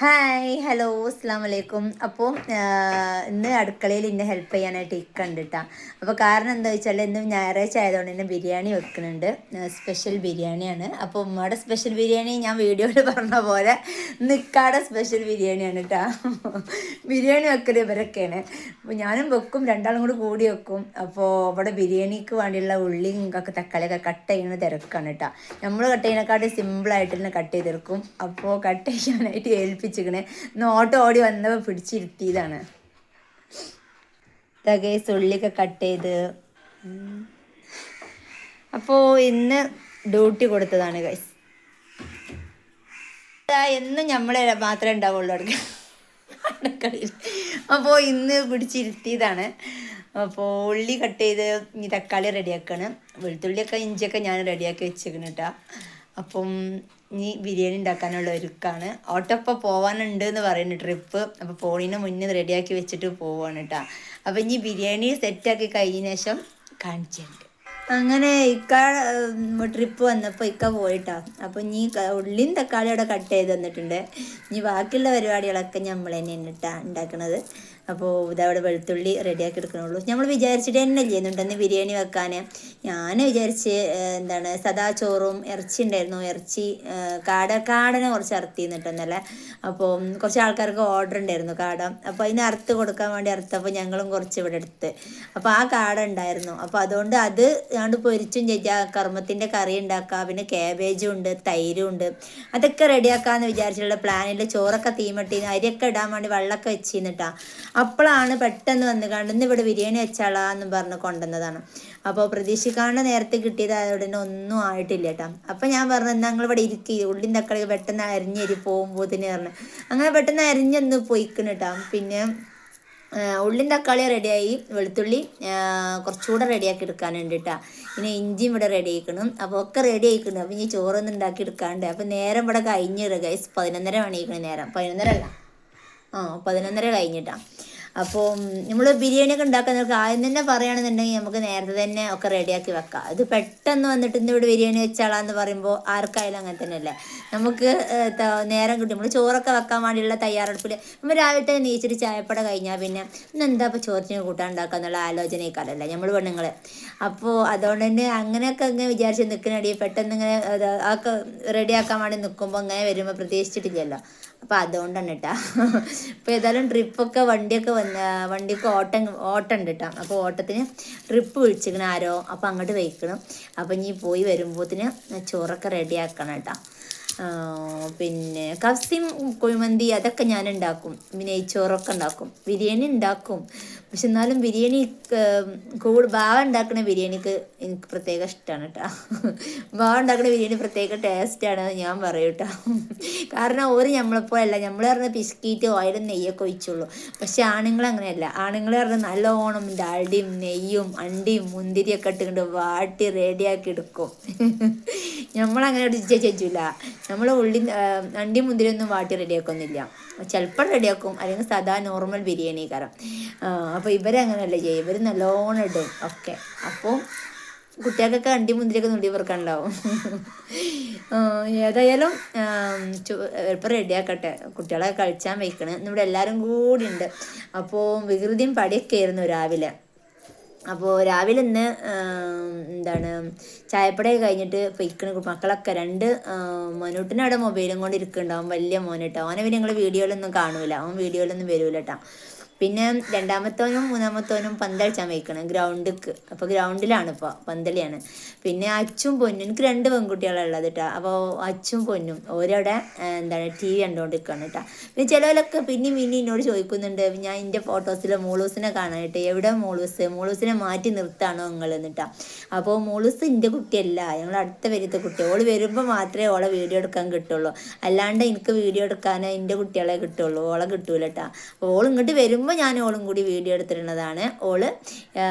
Hi hello അസ്സാം വലൈക്കും. അപ്പോൾ ഇന്ന് അടുക്കളയിൽ ഇന്നെ ഹെൽപ്പ് ചെയ്യാനായിട്ട് ഇക്കുണ്ട് കേട്ടോ. അപ്പോൾ കാരണം എന്താ വെച്ചാൽ ഇന്ന് ഞായറാഴ്ച ആയതുകൊണ്ട് തന്നെ ബിരിയാണി വെക്കുന്നുണ്ട്. സ്പെഷ്യൽ ബിരിയാണിയാണ്. അപ്പോൾ ഉമ്മയുടെ സ്പെഷ്യൽ ബിരിയാണി ഞാൻ വീഡിയോയിൽ പറഞ്ഞ പോലെ നിക്കാടെ സ്പെഷ്യൽ ബിരിയാണിയാണ് കേട്ടോ. ബിരിയാണി വെക്കൽ ഇവരൊക്കെയാണ്. അപ്പോൾ ഞാനും വെക്കും, രണ്ടാളും കൂടി വെക്കും. അപ്പോൾ ഇവിടെ ബിരിയാണിക്ക് വേണ്ടിയുള്ള ഉള്ളിയും ഒക്കെ തക്കാളിയൊക്കെ കട്ട് ചെയ്യുന്ന തിരക്കാണ് കേട്ടോ. നമ്മൾ കട്ട് ചെയ്യുന്നതിനെക്കാട്ടി സിമ്പിളായിട്ട് തന്നെ കട്ട് ചെയ്തെടുക്കും. അപ്പോൾ കട്ട് ചെയ്യാനായിട്ട് ഏൽപ്പിച്ചിക്കണേ. നോട്ട് ഓടി വന്നപ്പോൾ പിടിച്ചിരുത്തിയതാണ്. ഗൈസ് ഉള്ളിയൊക്കെ കട്ട് ചെയ്ത് അപ്പോൾ ഇന്ന് ഡ്യൂട്ടി കൊടുത്തതാണ് ഗൈസ്. എന്നും നമ്മളെ മാത്രമേ ഉണ്ടാവുള്ളൂ അടുക്കളയിൽ. അപ്പോൾ ഇന്ന് പിടിച്ചിരുത്തിയതാണ്. അപ്പോൾ ഉള്ളി കട്ട് ചെയ്ത് ഇനി തക്കാളി റെഡിയാക്കാണ്. വെളുത്തുള്ളിയൊക്കെ ഇഞ്ചിയൊക്കെ ഞാൻ റെഡിയാക്കി വെച്ചേക്കണം കേട്ടോ. അപ്പം ഇനി ബിരിയാണി ഉണ്ടാക്കാനുള്ള ഒരുക്കാണ്. ഓട്ടോപ്പം പോകാനുണ്ട് എന്ന് പറയുന്നു, ട്രിപ്പ്. അപ്പോൾ പോണീന് മുന്നേ റെഡിയാക്കി വെച്ചിട്ട് പോവാണ് കേട്ടോ. അപ്പോൾ ഇനി ബിരിയാണി സെറ്റാക്കി കഴിഞ്ഞ ശേഷം കാണിച്ചിട്ടുണ്ട്. അങ്ങനെ ഇക്ക ട്രിപ്പ് വന്നപ്പോൾ ഇക്ക പോയിട്ടാ. അപ്പോൾ ഇനി ഉള്ളിയും തക്കാളിയും അവിടെ കട്ട് ചെയ്ത് തന്നിട്ടുണ്ട്. ഇനി ബാക്കിയുള്ള പരിപാടികളൊക്കെ നമ്മൾ തന്നെയാണ് കേട്ടാ ഉണ്ടാക്കുന്നത്. അപ്പോൾ ഇതവിടെ വെളുത്തുള്ളി റെഡിയാക്കി എടുക്കണുള്ളൂ. നമ്മൾ വിചാരിച്ചിട്ട് തന്നെ ചെയ്യുന്നുണ്ടെന്ന് ബിരിയാണി വെക്കാൻ. ഞാൻ വിചാരിച്ച് എന്താണ് സദാ ചോറും ഇറച്ചി ഉണ്ടായിരുന്നു. ഇറച്ചി കാടനെ കുറച്ച് അറുത്തി നിന്നിട്ടെന്നല്ലേ. അപ്പോൾ കുറച്ച് ആൾക്കാർക്ക് ഓർഡർ ഉണ്ടായിരുന്നു കാട. അപ്പോൾ അതിന് അറുത്ത് കൊടുക്കാൻ വേണ്ടി അറുത്തപ്പോൾ ഞങ്ങളും കുറച്ച് ഇവിടെ എടുത്ത്. അപ്പോൾ ആ കാട ഉണ്ടായിരുന്നു. അപ്പോൾ അതുകൊണ്ട് അത് ഞാണ്ട് പൊരിച്ചും ചെയ്യാം, കർമ്മത്തിൻ്റെ കറി ഉണ്ടാക്കാം, പിന്നെ ക്യാബേജും ഉണ്ട്, തൈരും ഉണ്ട്. അതൊക്കെ റെഡിയാക്കാമെന്ന് വിചാരിച്ചിട്ടുള്ള പ്ലാനിൽ ചോറൊക്കെ തീമട്ടി അരിയൊക്കെ ഇടാൻ വേണ്ടി വെള്ളമൊക്കെ വെച്ചിരുന്നിട്ടാ. അപ്പോഴാണ് പെട്ടെന്ന് വന്ന് കണ്ടെന്ന് ഇവിടെ ബിരിയാണി വെച്ചാളാന്നും പറഞ്ഞ് കൊണ്ടുവന്നതാണ്. അപ്പോൾ പ്രതീക്ഷിക്കാണ്ട് നേരത്തെ കിട്ടിയതായതുകൊണ്ട് തന്നെ ഒന്നും ആയിട്ടില്ല കേട്ടോ. അപ്പം ഞാൻ പറഞ്ഞു എന്നാൽ നിങ്ങൾ ഇവിടെ ഇരിക്കുക, ഉള്ളിൻ തക്കാളി പെട്ടെന്ന് അരിഞ്ഞരി പോകുമ്പോത്തിന് പറഞ്ഞു. അങ്ങനെ പെട്ടെന്ന് അരിഞ്ഞൊന്ന് പൊയ്ക്കണം കേട്ടോ. പിന്നെ ഉള്ളിൻ തക്കാളി റെഡിയായി, വെളുത്തുള്ളി കുറച്ചുകൂടെ റെഡിയാക്കി എടുക്കാനുണ്ട് കേട്ടോ. പിന്നെ ഇഞ്ചിയും ഇവിടെ റെഡി ആക്കണം. അപ്പോൾ ഒക്കെ റെഡി ആയിക്കണം. അപ്പം ഇനി ചോറൊന്നും ഉണ്ടാക്കി എടുക്കാണ്ട്. അപ്പം നേരം ഇവിടെ കഴിഞ്ഞിടുക ഗൈസ്. 11:30 മണിക്കണം നേരം. 11:30 അല്ല, 11:30 കഴിഞ്ഞിട്ടാണ്. അപ്പോൾ നമ്മൾ ബിരിയാണിയൊക്കെ ഉണ്ടാക്കുന്നവർക്ക് ആദ്യം തന്നെ പറയുകയാണെന്നുണ്ടെങ്കിൽ നമുക്ക് നേരത്തെ തന്നെ ഒക്കെ റെഡിയാക്കി വെക്കാം. ഇത് പെട്ടെന്ന് വന്നിട്ട് ഇന്ന് ഇവിടെ ബിരിയാണി വെച്ചാളാന്ന് പറയുമ്പോൾ ആർക്കായാലും അങ്ങനെ തന്നെയല്ലേ. നമുക്ക് നേരം കിട്ടും. നമ്മൾ ചോറൊക്കെ വെക്കാൻ വേണ്ടിയുള്ള തയ്യാറെടുപ്പിൽ നമ്മൾ രാവിലെ തന്നെ നീച്ചിട്ട് ചായപ്പട കഴിഞ്ഞാൽ പിന്നെ ഇന്ന് എന്താ ഇപ്പോൾ ചോറിന് കൂട്ടാൻ ഉണ്ടാക്കുക എന്നുള്ള ആലോചനയൊക്കെ നമ്മൾ പെണ്ണുങ്ങൾ. അപ്പോൾ അതുകൊണ്ട് തന്നെ അങ്ങനെയൊക്കെ ഇങ്ങനെ വിചാരിച്ച് നിൽക്കുന്നടി പെട്ടെന്ന് ഇങ്ങനെ അതൊക്കെ റെഡിയാക്കാൻ വേണ്ടി നിൽക്കുമ്പോൾ അങ്ങനെ വരുമ്പോൾ പ്രതീക്ഷിച്ചിട്ടില്ലല്ലോ. അപ്പോൾ അതുകൊണ്ടാണ് കേട്ടോ. ഇപ്പോൾ ഏതായാലും ട്രിപ്പൊക്കെ വണ്ടിക്ക് ഓട്ടം ഉണ്ട് കേട്ടോ. അപ്പോൾ ഓട്ടത്തിന് ട്രിപ്പ് വിളിച്ചിരിക്കണം ആരോ. അപ്പോൾ അങ്ങോട്ട് വയ്ക്കണം. അപ്പോൾ ഇനി പോയി വരുമ്പോഴത്തിന് ചോറൊക്കെ റെഡിയാക്കണം കേട്ടോ. പിന്നെ കഫ്സിയും കുഴിമന്തി അതൊക്കെ ഞാൻ ഉണ്ടാക്കും. പിന്നെ നെയ്ച്ചോറൊക്കെ ഉണ്ടാക്കും, ബിരിയാണി ഉണ്ടാക്കും. പക്ഷെ എന്നാലും ബിരിയാണി ബാവ ഉണ്ടാക്കുന്ന ബിരിയാണിക്ക് എനിക്ക് പ്രത്യേക ഇഷ്ടമാണ് കേട്ടോ. ബാവ ഉണ്ടാക്കുന്ന ബിരിയാണി പ്രത്യേക ടേസ്റ്റാണ് ഞാൻ പറയും കേട്ടോ. കാരണം ഓര് നമ്മളെപ്പോഴല്ല, നമ്മൾ പറഞ്ഞ ബിസ്ക്കറ്റ് ഓയിലും നെയ്യൊക്കെ ഒഴിച്ചുള്ളൂ. പക്ഷെ ആണുങ്ങൾ അങ്ങനെയല്ല. ആണുങ്ങൾ പറഞ്ഞാൽ നല്ലോണം ഡാൽഡിയും നെയ്യും അണ്ടിയും മുന്തിരിയൊക്കെ ഇട്ടുകൊണ്ട് വാട്ടി റെഡിയാക്കി എടുക്കും. നമ്മളങ്ങനെ ചെയ്യില്ല. നമ്മൾ അണ്ടിയും മുന്തിരിയൊന്നും വാട്ടി റെഡിയാക്കൊന്നുമില്ല. ചിലപ്പോൾ റെഡിയാക്കും, അല്ലെങ്കിൽ സാധാ നോർമൽ ബിരിയാണി കാരണം. അപ്പോൾ ഇവരങ്ങനെയല്ല ചെയ്യുക. ഇവർ നല്ലോണം ഇടും ഒക്കെ. അപ്പോൾ കുട്ടികൾക്കൊക്കെ അണ്ടി മുന്തിരിയൊക്കെ നുള്ളി പെറുക്കാനുണ്ടാവും. ഏതായാലും ഇപ്പം റെഡിയാക്കട്ടെ. കുട്ടികളെ കളിച്ചാൻ വയ്ക്കണം. ഇവിടെ എല്ലാവരും കൂടി ഉണ്ട്. അപ്പോൾ വികൃതിയും പടിയൊക്കെ ആയിരുന്നു രാവിലെ. അപ്പോൾ രാവിലെ ഇന്ന് എന്താണ് ചായപ്പടയൊക്കെ കഴിഞ്ഞിട്ട് പൊയ്ക്കണ മക്കളൊക്കെ മനൂട്ടിനവിടെ മൊബൈലും കൊണ്ട് ഇരിക്കുന്നുണ്ടാവും. വലിയ മോനിട്ടോ. അവനെ പിന്നെ ഞങ്ങൾ വീഡിയോയിലൊന്നും കാണൂല, അവൻ വീഡിയോയിലൊന്നും വരൂല കേട്ടോ. പിന്നെ രണ്ടാമത്തോനും മൂന്നാമത്തോനും പന്തളിച്ചാൻ വയ്ക്കണം ഗ്രൗണ്ടിക്ക്. അപ്പോൾ ഗ്രൗണ്ടിലാണ് ഇപ്പോൾ, പന്തളിയാണ്. പിന്നെ അച്ചും പൊന്നും, എനിക്ക് 2 പെൺകുട്ടികളാണ് ഉള്ളത് കേട്ടോ. അപ്പോൾ അച്ചും പൊന്നും ഓരവിടെ എന്താണ് TV കണ്ടുകൊണ്ടിരിക്കുകയാണ് കേട്ടോ. പിന്നെ ചിലവരൊക്കെ പിന്നെയും എന്നോട് ചോദിക്കുന്നുണ്ട്, ഞാൻ എൻ്റെ ഫോട്ടോസിൽ മോളൂസിനെ കാണാനായിട്ട്, എവിടെ മോളൂസിനെ മാറ്റി നിർത്താണോ നിങ്ങൾ എന്നിട്ടാ. അപ്പോൾ മോളൂസ് എൻ്റെ കുട്ടിയല്ല, ഞങ്ങൾ അടുത്ത വരുത്ത കുട്ടി. ഓള് വരുമ്പോൾ മാത്രമേ ഓളെ വീഡിയോ എടുക്കാൻ കിട്ടുള്ളൂ. അല്ലാണ്ട് എനിക്ക് വീഡിയോ എടുക്കാൻ എൻ്റെ കുട്ടികളെ കിട്ടുള്ളൂ, ഓളെ കിട്ടൂല കേട്ടോ. അപ്പോൾ ഓൾ ഇങ്ങോട്ട് വരുമ്പോൾ ഞാൻ ഓളും കൂടി വീഡിയോ എടുത്തിരുന്നതാണ്. ഓള്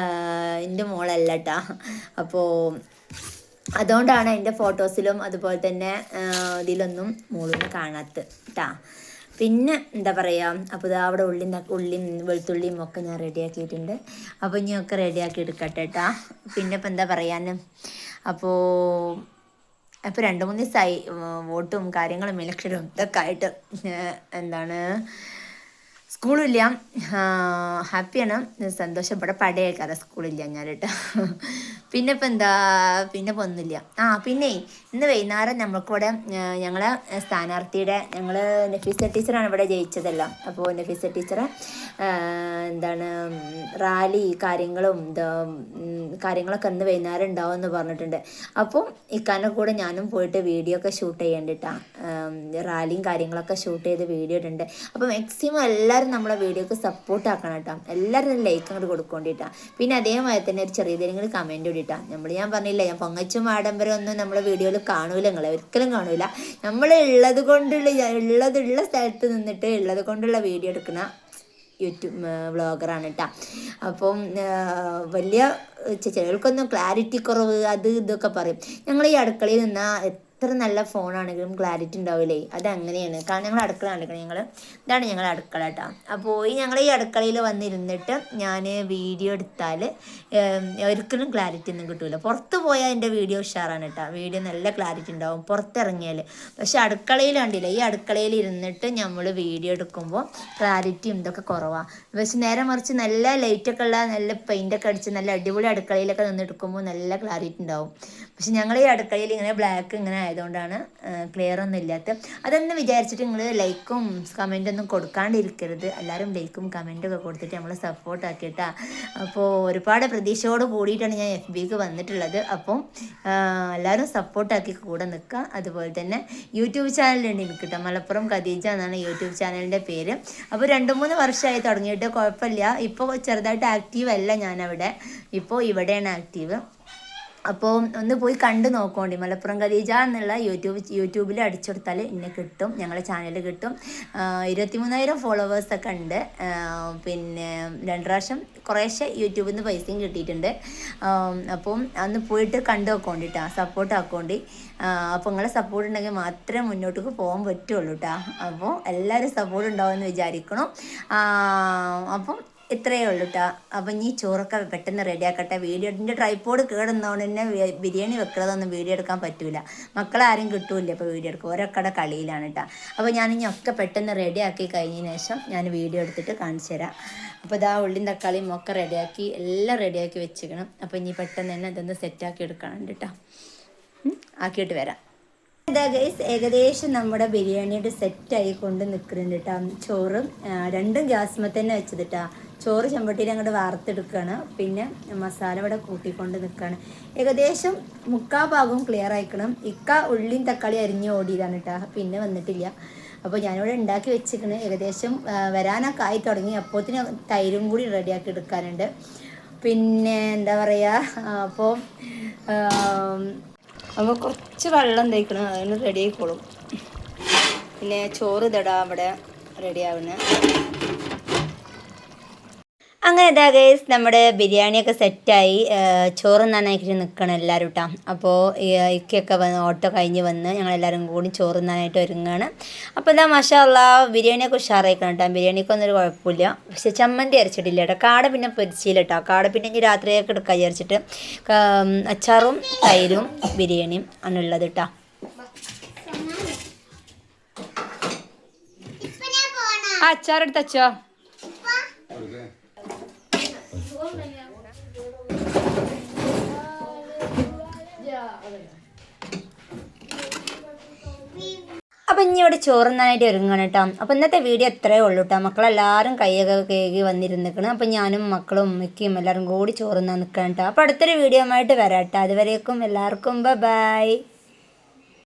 എൻ്റെ മോളല്ല കേട്ടോ. അപ്പോൾ അതുകൊണ്ടാണ് എൻ്റെ ഫോട്ടോസിലും അതുപോലെ തന്നെ ഇതിലൊന്നും മോളിനെ കാണാത്ത കേട്ടാ. പിന്നെ എന്താ പറയുക, അപ്പോൾ ഇതാ അവിടെ ഉള്ളിയും വെളുത്തുള്ളിയും ഒക്കെ ഞാൻ റെഡിയാക്കിയിട്ടുണ്ട്. അപ്പോൾ ഇനിയൊക്കെ റെഡിയാക്കി എടുക്കട്ടെ കേട്ടാ. പിന്നെ ഇപ്പം എന്താ പറയാൻ, അപ്പോൾ അപ്പോൾ 2-3 ദിവസമായി വോട്ടും കാര്യങ്ങളും ഇലക്ഷനും ഇതൊക്കെ ആയിട്ട് എന്താണ് സ്കൂളില്ല. ഹാപ്പിയാണ്, സന്തോഷം. ഇവിടെ പടയേക്കാതെ സ്കൂളില്ല ഞാൻ കേട്ടോ. പിന്നെ ഇപ്പം എന്താ, പിന്നെ ഇപ്പം ഒന്നുമില്ല. പിന്നെ ഇന്ന് വൈകുന്നേരം നമ്മൾക്കിവിടെ ഞങ്ങളെ സ്ഥാനാർത്ഥിയുടെ നഫീസ ടീച്ചറാണ് ഇവിടെ ജയിച്ചതല്ല. അപ്പോൾ നഫീസ ടീച്ചറെ എന്താണ് റാലി കാര്യങ്ങളൊക്കെ ഇന്ന് വൈകുന്നേരം ഉണ്ടാവും എന്ന് പറഞ്ഞിട്ടുണ്ട്. അപ്പം ഇക്കാൻ്റെ കൂടെ ഞാനും പോയിട്ട് വീഡിയോ ഒക്കെ ഷൂട്ട് ചെയ്യേണ്ടിട്ടാണ്. റാലിയും കാര്യങ്ങളൊക്കെ ഷൂട്ട് ചെയ്ത് വീഡിയോ ഇടുന്നുണ്ട്. അപ്പോൾ മാക്സിമം എല്ലാവരും നമ്മളെ വീഡിയോക്ക് സപ്പോർട്ട് ആക്കണം കേട്ടോ. എല്ലാവരും ലൈക്ക് അങ്ങോട്ട് കൊടുക്കൊണ്ടിട്ടാണ്. പിന്നെ അതേമാതിരി തന്നെ ഒരു ചെറിയ എന്തെങ്കിലും കമൻറ്റ് കൂടിയിട്ടാണ്. ഞാൻ പറഞ്ഞില്ല, ഞാൻ പൊങ്ങച്ചും ആഡംബരം ഒന്നും നമ്മളെ വീഡിയോയിൽ കാണൂല, നിങ്ങൾ ഒരിക്കലും കാണൂല. നമ്മൾ ഉള്ള സ്ഥലത്ത് നിന്നിട്ട് ഉള്ളത് കൊണ്ടുള്ള വീഡിയോ എടുക്കുന്ന യൂട്യൂബ് വ്ളോഗറാണ് കേട്ടോ. അപ്പം വലിയ ചിലർക്കൊന്നും ക്ലാരിറ്റി കുറവ് അത് ഇതൊക്കെ പറയും. ഞങ്ങൾ ഈ അടുക്കളയിൽ നിന്നാൽ എത്ര നല്ല ഫോണാണെങ്കിലും ക്ലാരിറ്റി ഉണ്ടാവില്ലേ, അതങ്ങനെയാണ്. കാരണം ഞങ്ങൾ അടുക്കള കണ്ടിരിക്കണം, ഇതാണ് ഞങ്ങളുടെ അടുക്കള കേട്ടോ. അപ്പോൾ ഞങ്ങൾ ഈ അടുക്കളയിൽ വന്നിരുന്നിട്ട് ഞാൻ വീഡിയോ എടുത്താൽ ഒരിക്കലും ക്ലാരിറ്റി ഒന്നും കിട്ടില്ല. പുറത്ത് പോയാൽ എൻ്റെ വീഡിയോ ഉഷാറാണ് കേട്ടോ, വീഡിയോ നല്ല ക്ലാരിറ്റി ഉണ്ടാവും പുറത്തിറങ്ങിയാൽ. പക്ഷെ അടുക്കളയിൽ കണ്ടില്ല, ഈ അടുക്കളയിൽ ഇരുന്നിട്ട് നമ്മൾ വീഡിയോ എടുക്കുമ്പോൾ ക്ലാരിറ്റിയും ഇതൊക്കെ കുറവാണ്. പക്ഷെ നേരെ മറിച്ച് നല്ല ലൈറ്റൊക്കെ ഉള്ള നല്ല പെയിൻ്റൊക്കെ അടിച്ച് നല്ല അടിപൊളി അടുക്കളയിലൊക്കെ നിന്ന് എടുക്കുമ്പോൾ നല്ല ക്ലാരിറ്റി ഉണ്ടാവും. പക്ഷെ ഞങ്ങൾ ഈ അടുക്കളയിൽ ഇങ്ങനെ ബ്ലാക്ക് ഇങ്ങനെ ആയതുകൊണ്ടാണ് ക്ലിയർ ഒന്നും ഇല്ലാത്ത. അതൊന്നും വിചാരിച്ചിട്ട് നിങ്ങൾ ലൈക്കും കമൻറ്റൊന്നും കൊടുക്കാണ്ടിരിക്കരുത്. എല്ലാവരും ലൈക്കും കമൻറ്റൊക്കെ കൊടുത്തിട്ട് നമ്മളെ സപ്പോർട്ട് ആക്കിയിട്ടാണ്. അപ്പോൾ ഒരുപാട് പ്രതീക്ഷയോട് കൂടിയിട്ടാണ് ഞാൻ FBക്ക് വന്നിട്ടുള്ളത്. അപ്പം എല്ലാവരും സപ്പോർട്ടാക്കി കൂടെ നിൽക്കുക. അതുപോലെ തന്നെ യൂട്യൂബ് ചാനലുണ്ട് എനിക്ക് കേട്ടോ, മലപ്പുറം ഖദീജ എന്നാണ് യൂട്യൂബ് ചാനലിൻ്റെ പേര്. അപ്പോൾ 2-3 വർഷമായി തുടങ്ങിയിട്ട്, കുഴപ്പമില്ല. ഇപ്പോൾ ചെറുതായിട്ട് ആക്റ്റീവ് അല്ല ഞാനവിടെ, ഇപ്പോൾ ഇവിടെയാണ് ആക്റ്റീവ്. അപ്പോൾ ഒന്ന് പോയി കണ്ടു നോക്കോണ്ടി. മലപ്പുറം ഖദീജ എന്നുള്ള യൂട്യൂബിൽ അടിച്ചെടുത്താൽ എന്നെ കിട്ടും, ഞങ്ങളുടെ ചാനൽ കിട്ടും. 23,000 ഫോളോവേഴ്സൊക്കെ ഉണ്ട്. പിന്നെ 2 പ്രാവശ്യം കുറേശ്ശെ യൂട്യൂബിൽ നിന്ന് പൈസയും കിട്ടിയിട്ടുണ്ട്. അപ്പം അന്ന് പോയിട്ട് കണ്ടു നോക്കോണ്ടിട്ടാ, സപ്പോർട്ട് ആക്കോണ്ടി. അപ്പോൾ നിങ്ങളെ സപ്പോർട്ട് ഉണ്ടെങ്കിൽ മാത്രമേ മുന്നോട്ടേക്ക് പോകാൻ പറ്റുള്ളൂ കേട്ടോ. അപ്പോൾ എല്ലാവരും സപ്പോർട്ട് ഉണ്ടാവുമെന്ന് വിചാരിക്കണം. അപ്പം ഇത്രയേ ഉള്ളൂ കേട്ടോ. അപ്പം ഇനി ചോറൊക്കെ പെട്ടെന്ന് റെഡിയാക്കട്ടെ. എൻ്റെ ട്രൈപ്പോഡ് കേടുന്നതുകൊണ്ട് തന്നെ ബിരിയാണി വെക്കുന്നതൊന്നും വീഡിയോ എടുക്കാൻ പറ്റില്ല. മക്കളാരും കിട്ടൂല ഇപ്പോൾ വീഡിയോ എടുക്കും, ഓരോക്കടെ കളിയിലാണ് കേട്ടോ. അപ്പോൾ ഞാനിനി ഒക്കെ പെട്ടെന്ന് റെഡിയാക്കി കഴിഞ്ഞതിന് ശേഷം ഞാൻ വീഡിയോ എടുത്തിട്ട് കാണിച്ചു തരാം. അപ്പോൾ ഇതാ ഉള്ളിയും തക്കാളിയും ഒക്കെ റെഡിയാക്കി എല്ലാം റെഡിയാക്കി വെച്ചിക്കണം. അപ്പോൾ ഇനി പെട്ടെന്ന് തന്നെ ഇതൊന്ന് സെറ്റാക്കി എടുക്കണം കേട്ടോ, ആക്കിയിട്ട് വരാം. ഇതാ ഗൈസ്, ഏകദേശം നമ്മുടെ ബിരിയാണിയുടെ സെറ്റായി കൊണ്ട് നിൽക്കുന്നുണ്ട് കേട്ടോ. ചോറ് 2 ഗ്യാസ്മ തന്നെ വെച്ചത് കേട്ടോ. ചോറ് ചെമ്പട്ടിയിൽ അങ്ങോട്ട് വാർത്തെടുക്കുകയാണ്. പിന്നെ മസാല ഇവിടെ കൂട്ടിക്കൊണ്ട് നിൽക്കുകയാണ്. ഏകദേശം 3/4 ഭാഗവും ക്ലിയർ ആയിക്കണം. ഇക്ക ഉള്ളിയും തക്കാളി അരിഞ്ഞ് ഓടിയതാണ് കേട്ടോ, പിന്നെ വന്നിട്ടില്ല. അപ്പോൾ ഞാനിവിടെ ഉണ്ടാക്കി വെച്ചിരിക്കണ്. ഏകദേശം വരാനൊക്കെ ആയി തുടങ്ങി. അപ്പോഴത്തേന് തൈരും കൂടി റെഡിയാക്കി എടുക്കാനുണ്ട്. പിന്നെ എന്താ പറയുക, അപ്പോൾ കുറച്ച് വെള്ളം തേക്കണം, അതിന് റെഡി ആയിക്കോളും. പിന്നെ ചോറ് ഇതടാ ഇവിടെ റെഡി ആവുന്നത്. അങ്ങനെ ഇതാ ഗൈസ്, നമ്മുടെ ബിരിയാണിയൊക്കെ സെറ്റായി. ചോറ് നന്നായിട്ട് നിൽക്കണം എല്ലാവരും കേട്ടോ. അപ്പോൾ ഇക്കൊക്കെ ഓട്ടോ കഴിഞ്ഞ് വന്ന് ഞങ്ങളെല്ലാവരും കൂടി ചോറ് നന്നായിട്ട് ഒരുങ്ങുകയാണ്. അപ്പോൾ ഇതാ മാഷാ അല്ലാഹ് ബിരിയാണിയൊക്കെ ഉഷാറായിക്കണം കേട്ടോ. ബിരിയാണിക്കൊന്നും ഒരു കുഴപ്പമില്ല. പക്ഷെ ചമ്മന്തി അരച്ചിട്ടില്ല കേട്ടോ. കാട പിന്നെ പൊരിച്ചില്ല കേട്ടോ. കാട പിന്നെ ഇനി രാത്രിയൊക്കെ എടുക്കാൻ വിചാരിച്ചിട്ട് അച്ചാറും തൈരും ബിരിയാണിയും ആണുള്ളത് കേട്ടോ. അച്ചാറെടുത്തച്ചോ. അപ്പം ഇനി ഇവിടെ ചോറുന്നാനായിട്ട് ഒരുങ്ങണം കേട്ടോ. അപ്പോൾ ഇന്നത്തെ വീഡിയോ എത്രയേ ഉള്ളൂ കേട്ടോ. മക്കളെല്ലാവരും കൈയൊക്കെ കേകി വന്നിരുന്നിക്കണം. അപ്പം ഞാനും മക്കളും മിക്കയും എല്ലാവരും കൂടി ചോറുന്നാൻ നിൽക്കണം കേട്ടോ. അപ്പോൾ അടുത്തൊരു വീഡിയോ ആയിട്ട് വരാം കേട്ടോ. അതുവരേക്കും എല്ലാവർക്കും ബൈ.